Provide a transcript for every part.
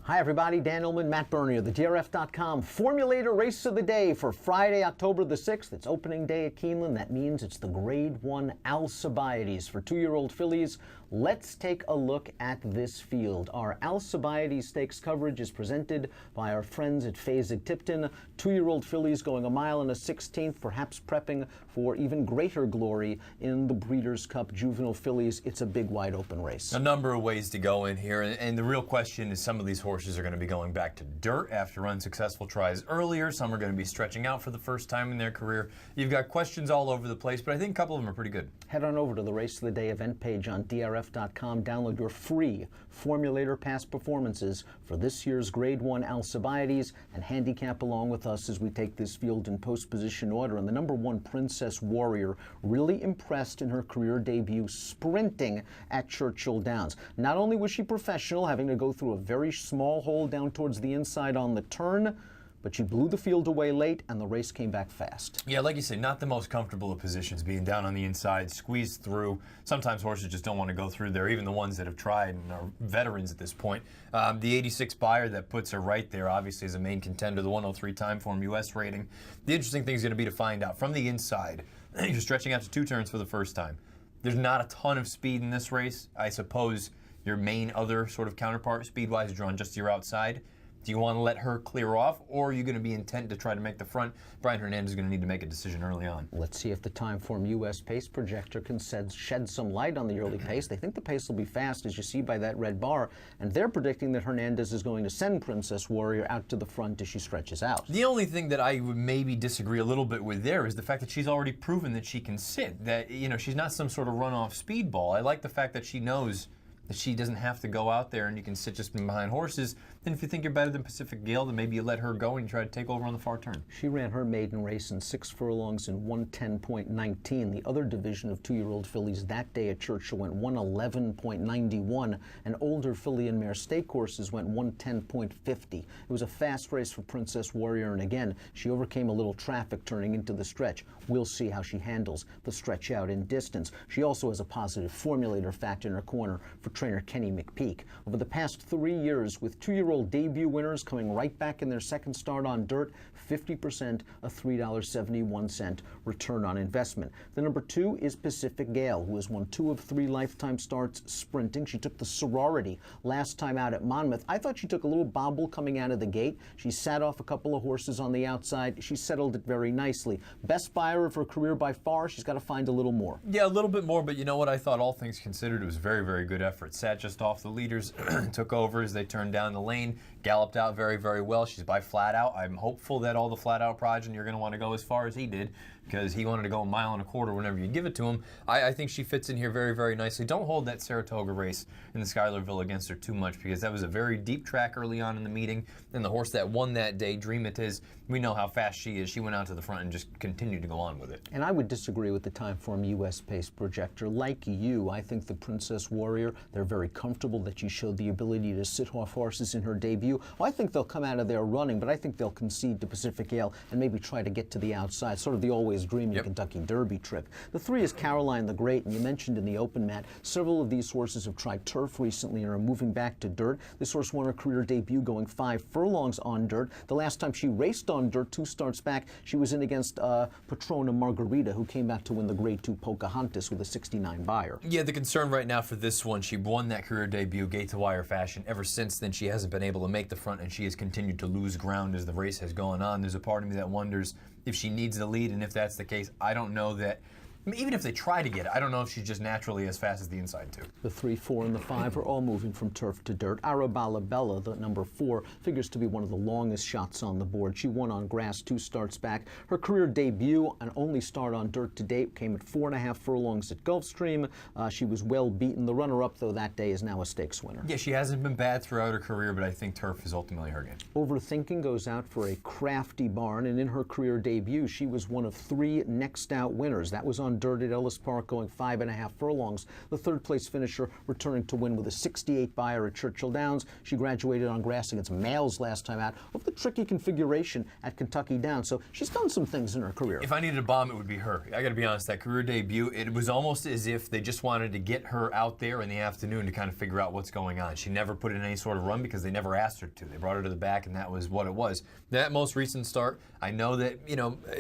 Hi everybody, Dan Illman, Matt Bernier, the DRF.com Formulator Race of the Day for Friday, October the 6th. It's opening day at Keeneland. That means it's the Grade 1 Alcibiades for 2-year-old fillies. Let's take a look at this field. Our Alcibiades Stakes coverage is presented by our friends at Fasig-Tipton. 2-year-old fillies going 1 mile and a 16th, perhaps prepping for even greater glory in the Breeders' Cup Juvenile Fillies. It's a big, wide open race. A number of ways to go in here, and the real question is some of these horses are going to be going back to dirt after unsuccessful tries earlier. Some are going to be stretching out for the first time in their career. You've got questions all over the place, but I think a couple of them are pretty good. Head on over to the Race of the Day event page on DRF.com. Download your free Formulator past performances for this year's Grade 1 Alcibiades and handicap along with us as we take this field in post position order. And the number 1 Princess Warrior really impressed in her career debut sprinting at Churchill Downs. Not only was she professional, having to go through a very small hole down towards the inside on the turn, but she blew the field away late, and the race came back fast. Yeah, like you said, not the most comfortable of positions, being down on the inside, squeezed through. Sometimes horses just don't want to go through there, even the ones that have tried and are veterans at this point. The 86 Buyer that puts her right there, obviously, is a main contender, the 103 Timeform U.S. rating. The interesting thing is going to be to find out from the inside. You're stretching out to 2 turns for the first time. There's not a ton of speed in this race. I suppose your main other sort of counterpart, speed-wise, is drawn just to your outside. Do you want to let her clear off, or are you going to be intent to try to make the front? Brian Hernandez is going to need to make a decision early on. Let's see if the Timeform U.S. pace projector can shed some light on the early pace. They think the pace will be fast, as you see by that red bar, and they're predicting that Hernandez is going to send Princess Warrior out to the front as she stretches out. The only thing that I would maybe disagree a little bit with there is the fact that she's already proven that she can sit, that, you know, she's not some sort of runoff speedball. I like the fact that she knows that she doesn't have to go out there and you can sit just behind horses. Then if you think you're better than Pacific Gale, then maybe you let her go and you try to take over on the far turn. She ran her maiden race in 6 furlongs in 110.19. The other division of 2-year-old fillies that day at Churchill went 111.91. An older filly and mare stake horses went 110.50. It was a fast race for Princess Warrior, and again, she overcame a little traffic turning into the stretch. We'll see how she handles the stretch out in distance. She also has a positive formulator factor in her corner for trainer Kenny McPeak. Over the past 3 years, with 2-year-old debut winners coming right back in their second start on dirt, 50%, a $3.71 return on investment. The number 2 is Pacific Gale, who has won 2 of 3 lifetime starts sprinting. She took the sorority last time out at Monmouth. I thought she took a little bobble coming out of the gate. She sat off a couple of horses on the outside. She settled it very nicely. Best buyer of her career by far. She's got to find a little more. Yeah, a little bit more, but you know what? I thought all things considered, it was a very, very good effort. Sat just off the leaders, took over as they turned down the lane, galloped out very, very well. She's by Flat Out. I'm hopeful that all the Flat Out progeny are going to want to go as far as he did, because he wanted to go 1.25 miles whenever you give it to him. I think she fits in here very, very nicely. Don't hold that Saratoga race in the Schuylerville against her too much, because that was a very deep track early on in the meeting, and the horse that won that day, Dream It Is, we know how fast she is. She went out to the front and just continued to go on with it. And I would disagree with the Timeform U.S. pace projector. Like you, I think the Princess Warrior, they're very comfortable that she showed the ability to sit off horses in her debut. Well, I think they'll come out of there running, but I think they'll concede to Pacific Gale and maybe try to get to the outside, sort of the always dreaming Kentucky Derby trip. The 3 is Caroline the Great, and you mentioned in the open, Matt, several of these horses have tried turf recently and are moving back to dirt. This horse won her career debut going 5 furlongs on dirt. The last time she raced on dirt, 2 starts back, she was in against Patrona Margarita, who came out to win the Grade 2 Pocahontas with a 69 Buyer. Yeah, the concern right now for this one, she won that career debut gate-to-wire fashion. Ever since then, she hasn't been able to make the front, and she has continued to lose ground as the race has gone on. There's a part of me that wonders if she needs the lead, and if that's the case, I don't know that. I mean, even if they try to get it, I don't know if she's just naturally as fast as the inside 2. The 3, 4, and the 5 are all moving from turf to dirt. Arabella Bella, the number 4, figures to be one of the longest shots on the board. She won on grass 2 starts back. Her career debut and only start on dirt to date came at 4.5 furlongs at Gulfstream. She was well beaten. The runner-up, though, that day is now a stakes winner. Yeah, she hasn't been bad throughout her career, but I think turf is ultimately her game. Overthinking goes out for a crafty barn, and in her career debut, she was one of 3 next out winners. That was on on dirt at Ellis Park, going 5.5 furlongs. The third-place finisher returning to win with a 68 Beyer at Churchill Downs. She graduated on grass against males last time out of the tricky configuration at Kentucky Downs. So she's done some things in her career. If I needed a bomb, it would be her. I got to be honest, that career debut, it was almost as if they just wanted to get her out there in the afternoon to kind of figure out what's going on. She never put in any sort of run because they never asked her to. They brought her to the back, and that was what it was. That most recent start, I know that,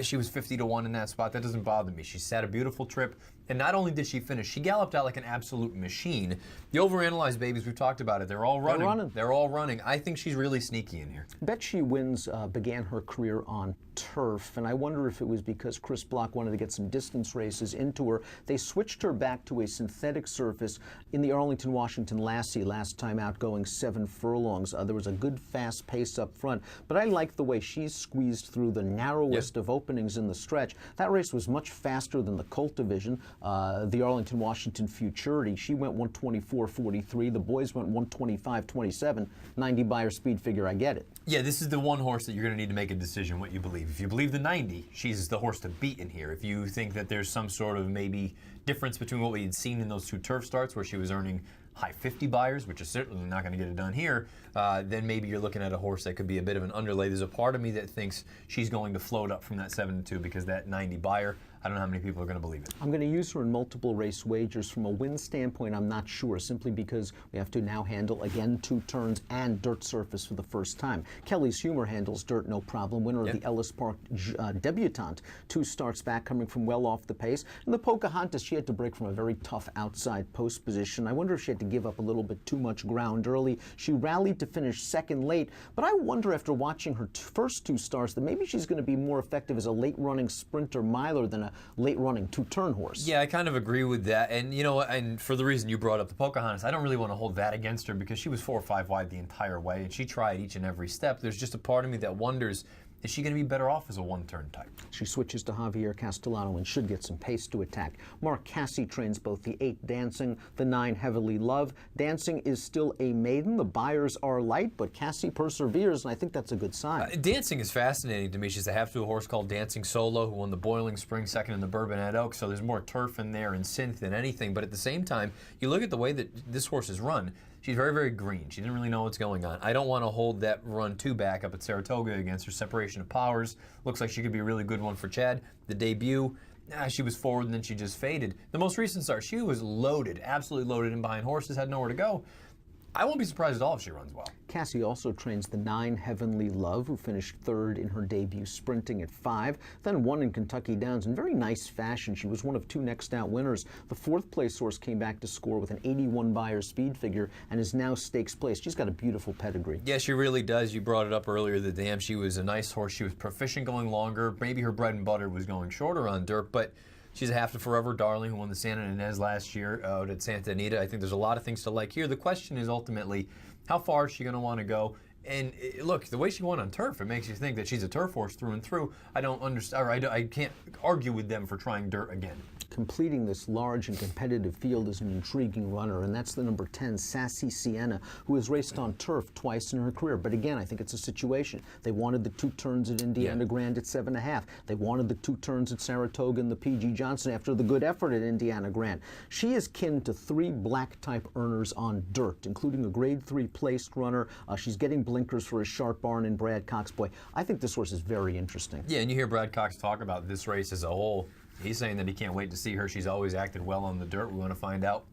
she was 50-1 in that spot. That doesn't bother me. She sat a beautiful trip. And not only did she finish, she galloped out like an absolute machine. The overanalyzed babies, we've talked about it. They're all running. They're all running. I think she's really sneaky in here. Bet She Wins began her career on turf, and I wonder if it was because Chris Block wanted to get some distance races into her. They switched her back to a synthetic surface in the Arlington, Washington Lassie last time out, going 7 furlongs. There was a good fast pace up front, but I like the way she's squeezed through the narrowest of openings in the stretch. That race was much faster than the Colt division. The Arlington, Washington Futurity, she went 124.43. The boys went 125.27. 90 Beyer speed figure, I get it. Yeah, this is the one horse that you're going to need to make a decision what you believe. If you believe the 90, she's the horse to beat in here. If you think that there's some sort of maybe difference between what we had seen in those 2 turf starts where she was earning high 50 Beyers, which is certainly not going to get it done here, then maybe you're looking at a horse that could be a bit of an underlay. There's a part of me that thinks she's going to float up from that 7-2 because that 90 Beyer, I don't know how many people are going to believe it. I'm going to use her in multiple race wagers. From a win standpoint, I'm not sure, simply because we have to now handle, again, 2 turns and dirt surface for the first time. Kelly's Humor handles dirt no problem. Winner of the Ellis Park debutante, 2 starts back, coming from well off the pace. And the Pocahontas, she had to break from a very tough outside post position. I wonder if she had to give up a little bit too much ground early. She rallied to finish second late, but I wonder after watching her first 2 starts that maybe she's going to be more effective as a late-running sprinter miler than a late-running 2-turn horse. Yeah, I kind of agree with that. And, and for the reason you brought up the Pocahontas, I don't really want to hold that against her because she was 4 or 5 wide the entire way, and she tried each and every step. There's just a part of me that wonders, is she going to be better off as a 1-turn type? She switches to Javier Castellano and should get some pace to attack. Mark Cassie trains both the 8 Dancing, the 9 Heavily Love. Dancing is still a maiden. The Beyers are light, but Cassie perseveres, and I think that's a good sign. Dancing is fascinating to me. She's a half-to a horse called Dancing Solo, who won the Boiling Spring, second in the Bourbonette Oaks, so there's more turf in there and synth than anything. But at the same time, you look at the way that this horse is run, she's very, very green. She didn't really know what's going on. I don't want to hold that run 2 back up at Saratoga against her. Separation of powers. Looks like she could be a really good one for Chad. The debut, she was forward and then she just faded. The most recent start, she was loaded, absolutely loaded in behind horses, had nowhere to go. I won't be surprised at all if she runs well. Cassie also trains the 9 Heavenly Love, who finished 3rd in her debut sprinting at 5, then won in Kentucky Downs in very nice fashion. She was one of 2 next out winners. The 4th place horse came back to score with an 81 Beyer speed figure and is now stakes placed. She's got a beautiful pedigree. Yeah, she really does. You brought it up earlier, the dam. She was a nice horse. She was proficient going longer. Maybe her bread and butter was going shorter on dirt, but she's a half to forever darling who won the Santa Ynez last year out at Santa Anita. I think there's a lot of things to like here. The question is ultimately, how far is she going to want to go? And look, the way she won on turf, it makes you think that she's a turf horse through and through. I don't understand, or I can't argue with them for trying dirt again. Completing this large and competitive field is an intriguing runner, and that's the number 10, Sassy Sienna, who has raced on turf twice in her career. But again, I think it's a situation. They wanted the 2 turns at Indiana Grand at 7.5. They wanted the 2 turns at Saratoga and the P.G. Johnson after the good effort at Indiana Grand. She is kin to 3 black-type earners on dirt, including a Grade 3 placed runner. She's getting blinkers for a Sharp Barn and Brad Cox. Boy, I think this horse is very interesting. Yeah, and you hear Brad Cox talk about this race as a whole. He's saying that he can't wait to see her. She's always acted well on the dirt. We want to find out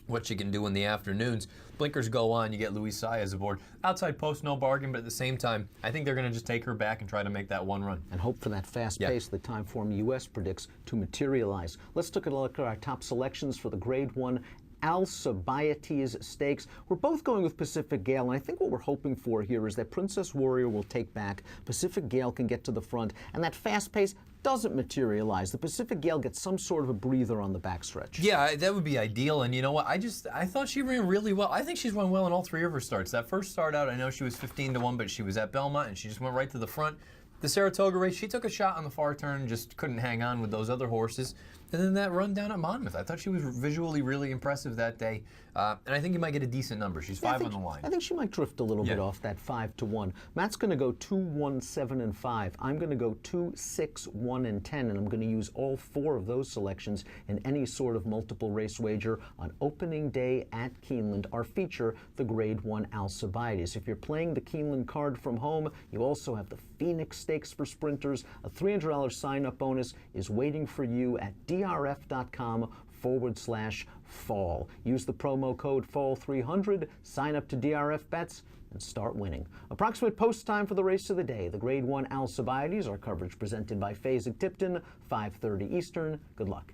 what she can do in the afternoons. Blinkers go on, you get Luis Saez aboard. Outside post, no bargain, but at the same time, I think they're going to just take her back and try to make that 1 run. And hope for that fast pace the Timeform US predicts to materialize. Let's take a look at our top selections for the Grade 1 Alcibiades Stakes. We're both going with Pacific Gale, and I think what we're hoping for here is that Princess Warrior will take back, Pacific Gale can get to the front, and that fast pace doesn't materialize. The Pacific Gale gets some sort of a breather on the backstretch. Yeah, that would be ideal. And you know what? I thought she ran really well. I think she's run well in all 3 of her starts. That first start out, I know she was 15-1, but she was at Belmont and she just went right to the front. The Saratoga race, she took a shot on the far turn, just couldn't hang on with those other horses. And then that run down at Monmouth. I thought she was visually really impressive that day. And I think you might get a decent number. She's 5 on the line. I think she might drift a little bit off that 5-1. Matt's going to go 2, 1, 7, and 5. I'm going to go 2, 6, 1, and 10, and I'm going to use all 4 of those selections in any sort of multiple race wager on opening day at Keeneland. Our feature, the Grade 1 Alcibiades. If you're playing the Keeneland card from home, you also have the Phoenix Stakes for sprinters. A $300 sign-up bonus is waiting for you at drf.com/fall. Use the promo code FALL300, sign up to DRF Bets, and start winning. Approximate post time for the race of the day, the Grade 1 Alcibiades. Our coverage presented by Fasig Tipton, 5:30 Eastern. Good luck.